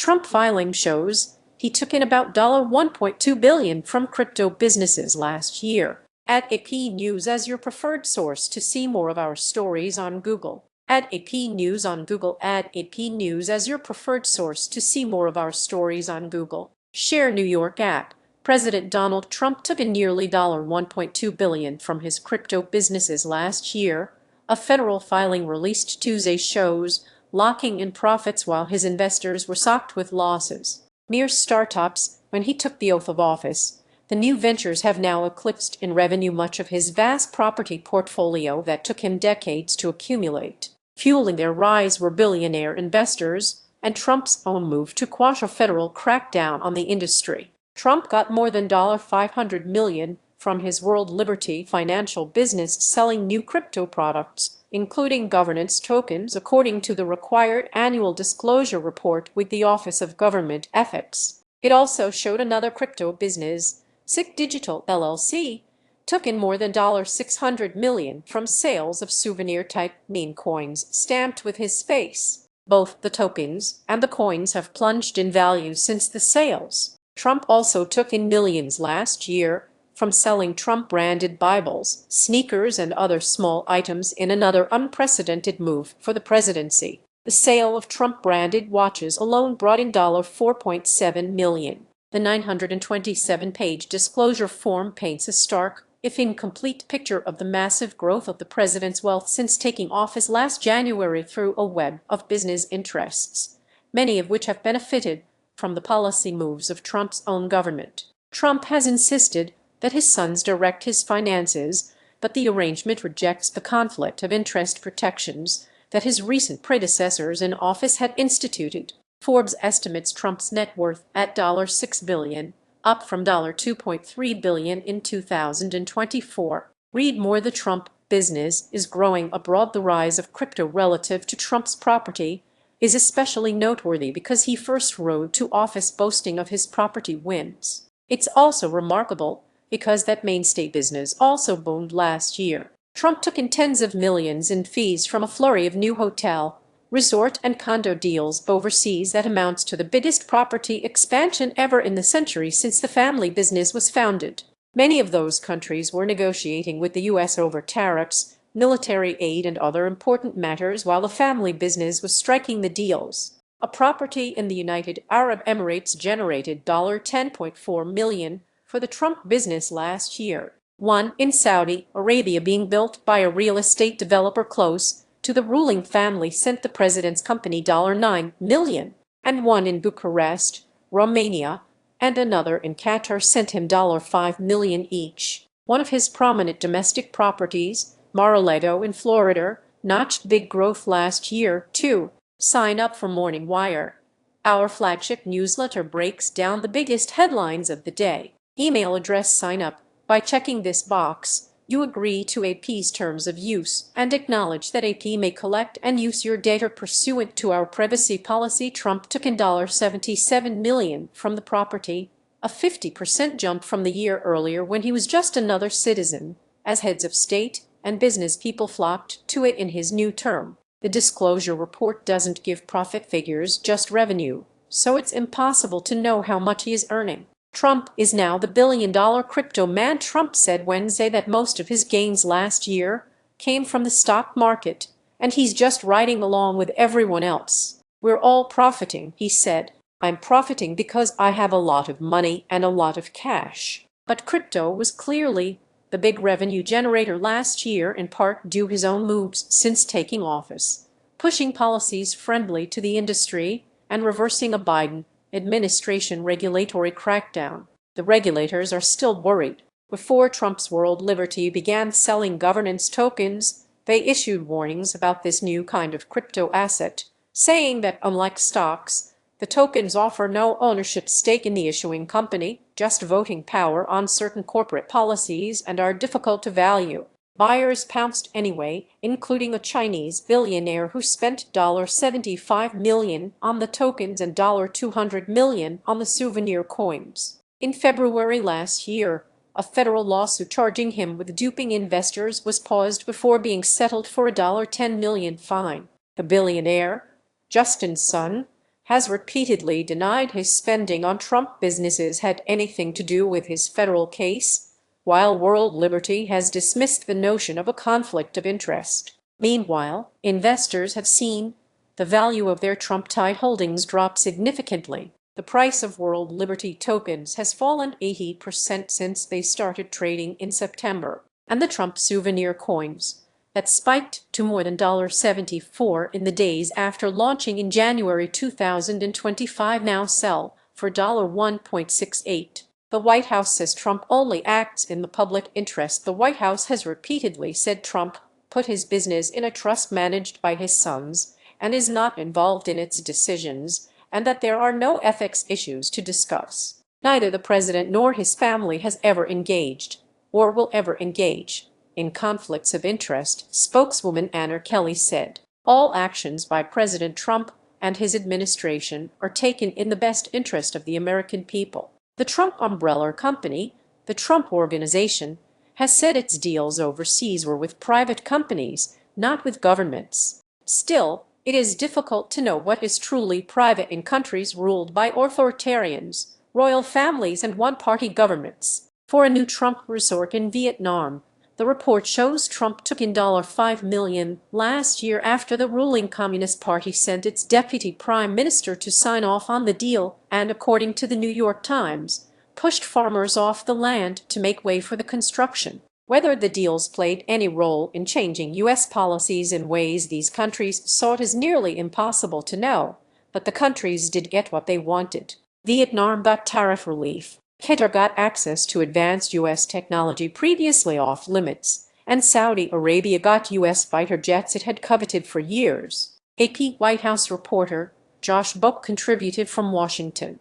Trump filing shows he took in about $1.2 billion from crypto businesses last year. Add AP News as your preferred source to see more of our stories on Google. Add AP News on Google. Add AP News as your preferred source to see more of our stories on Google. Share New York app. President Donald Trump took in nearly $1.2 billion from his crypto businesses last year, a federal filing released Tuesday shows, locking in profits while his investors were socked with losses. Mere startups, when he took the oath of office, the new ventures have now eclipsed in revenue much of his vast property portfolio that took him decades to accumulate. Fueling their rise were billionaire investors and Trump's own move to quash a federal crackdown on the industry. Trump got more than $500 million from his World Liberty financial business selling new crypto products, including governance tokens, according to the required annual disclosure report with the Office of Government Ethics. It also showed another crypto business, CIC Digital LLC, took in more than $600 million from sales of souvenir-type meme coins stamped with his face. Both the tokens and the coins have plunged in value since the sales. Trump also took in millions last year from selling Trump-branded Bibles, sneakers, and other small items in another unprecedented move for the presidency. The sale of Trump-branded watches alone brought in $4.7 million. The 927-page disclosure form paints a stark, if incomplete, picture of the massive growth of the president's wealth since taking office last January through a web of business interests, many of which have benefited from the policy moves of Trump's own government. Trump has insisted that his sons direct his finances, but the arrangement rejects the conflict of interest protections that his recent predecessors in office had instituted. Forbes estimates Trump's net worth at $6 billion, up from $2.3 billion in 2024. Read more. The Trump business is growing abroad. The rise of crypto relative to Trump's property is especially noteworthy because he first rode to office boasting of his property wins. It's also remarkable because that mainstay business also boomed last year. Trump took in tens of millions in fees from a flurry of new hotel, resort, and condo deals overseas that amounts to the biggest property expansion ever in the century since the family business was founded. Many of those countries were negotiating with the U.S. over tariffs, military aid, and other important matters while the family business was striking the deals. A property in the United Arab Emirates generated $10.4 million for the Trump business last year. One in Saudi Arabia being built by a real estate developer close to the ruling family sent the president's company $9 million, and one in Bucharest, Romania, and another in Qatar sent him $5 million each. One of his prominent domestic properties, Mar-a-Lago in Florida, notched big growth last year, too. Sign up for Morning Wire. Our flagship newsletter breaks down the biggest headlines of the day. Email address. Sign up by checking this box. You agree to AP's terms of use and acknowledge that AP may collect and use your data pursuant to our privacy policy. Trump took in $77 million from the property, a 50% jump from the year earlier when he was just another citizen, as heads of state and business people flocked to it in his new term. The disclosure report doesn't give profit figures, just revenue, so it's impossible to know how much he is earning. Trump is now the billion-dollar crypto man. Trump said Wednesday that most of his gains last year came from the stock market, and he's just riding along with everyone else. We're all profiting, he said. I'm profiting because I have a lot of money and a lot of cash. But crypto was clearly the big revenue generator last year, in part due his own moves since taking office, pushing policies friendly to the industry and reversing a Biden administration regulatory crackdown. The regulators are still worried. Before Trump's World Liberty began selling governance tokens, they issued warnings about this new kind of crypto asset, saying that unlike stocks, the tokens offer no ownership stake in the issuing company, just voting power on certain corporate policies, and are difficult to value. Buyers pounced anyway, including a Chinese billionaire who spent $75 million on the tokens and $200 million on the souvenir coins. In February last year, a federal lawsuit charging him with duping investors was paused before being settled for a $10 million fine. The billionaire, Justin's son, has repeatedly denied his spending on Trump businesses had anything to do with his federal case, while World Liberty has dismissed the notion of a conflict of interest. Meanwhile, investors have seen the value of their Trump-tied holdings drop significantly. The price of World Liberty tokens has fallen 80% since they started trading in September, and the Trump souvenir coins, that spiked to more than $74 in the days after launching in January 2025, now sell for $1.68. The White House says Trump only acts in the public interest. The White House has repeatedly said Trump put his business in a trust managed by his sons and is not involved in its decisions, and that there are no ethics issues to discuss. Neither the president nor his family has ever engaged, or will ever engage, in conflicts of interest, spokeswoman Anna Kelly said. All actions by President Trump and his administration are taken in the best interest of the American people. The Trump umbrella company, the Trump Organization, has said its deals overseas were with private companies, not with governments. Still, it is difficult to know what is truly private in countries ruled by authoritarians, royal families, and one-party governments. For a new Trump resort in Vietnam, the report shows Trump took in $5 million last year after the ruling Communist Party sent its deputy prime minister to sign off on the deal and, according to the New York Times, pushed farmers off the land to make way for the construction. Whether the deals played any role in changing U.S. policies in ways these countries sought is nearly impossible to know, but the countries did get what they wanted. Vietnam got tariff relief. Qatar got access to advanced U.S. technology previously off limits, and Saudi Arabia got U.S. fighter jets it had coveted for years. AP White House reporter Josh Buck contributed from Washington.